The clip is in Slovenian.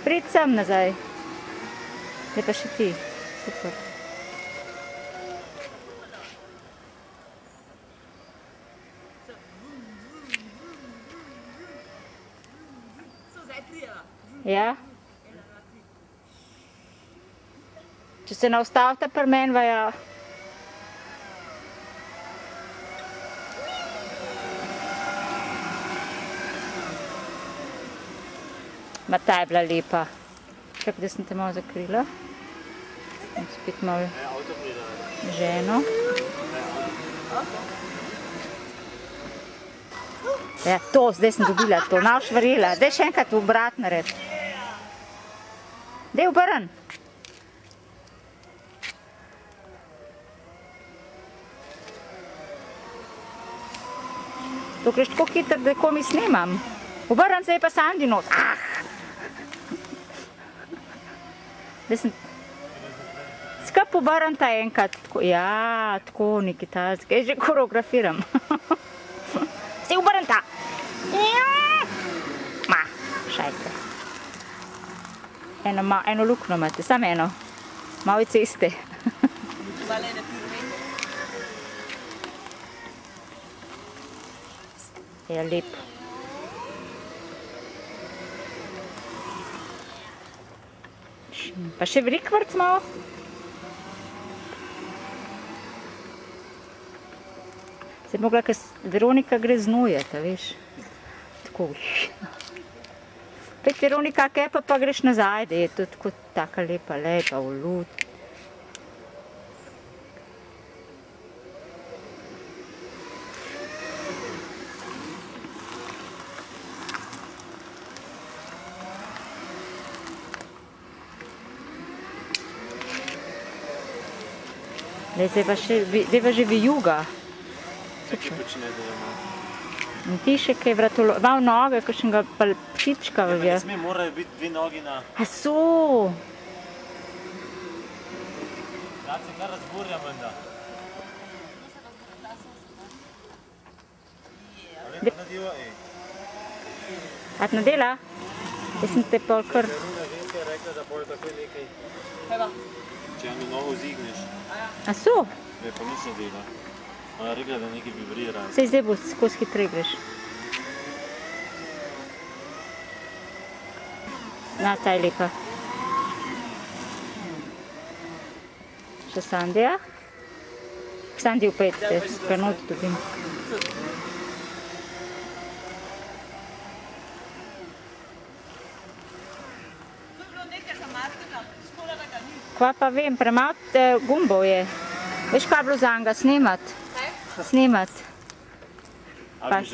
Prid sem nazaj. Zdaj pa še ti. Super. Ja? Če se ne ustavite pri meni, vaja. Ma ta je bila lepa. Čak, da sem te malo zakrila. Spet malo ženo. Ja, to, zdaj sem dobila to. Naš verjela. Daj še enkrat v obrat nared. Daj obrn. To greš tako hitro, da komi snemam. Obrn se je pa Sandi not. Skup obrn ta enkrat. Ja, tako neki talski. Jaz že koreografiram. Se obrn ta. Ma, šajse. Eno lukno imate, samo eno. Malo ceste. Je lep. Pa še veliko vrc malo. Se je mogla, ker Veronika gre znujati, veš. Tako. Pet Veronika, kaj pa greš nazaj, da je to tako taka lepa, olud. Zdaj pa že vijuga. Kaj počne, da je malo? In ti še kaj vratolo... Malo noge, kakšnega ptička. Ne sme, morajo biti dve nogi na... A so! Da se kar razburja, menda. A vem, pa nadeva, A te nadela? Jaz sem te pol kar... Veruna ženska je rekla, da bolj takoj nekaj... Če eno nogo zigneš. A so? Je pa nič ne dela. Ona je rekla, da nekaj vibrira. Sej zdaj bo skozi hitrej greš. Na, ta je lepa. Še Sandija. Sandi upejte, kar not dobim. Kva pa vem, premalo gumbov je. Veš, kaj je bilo za njega snemat? Snemat.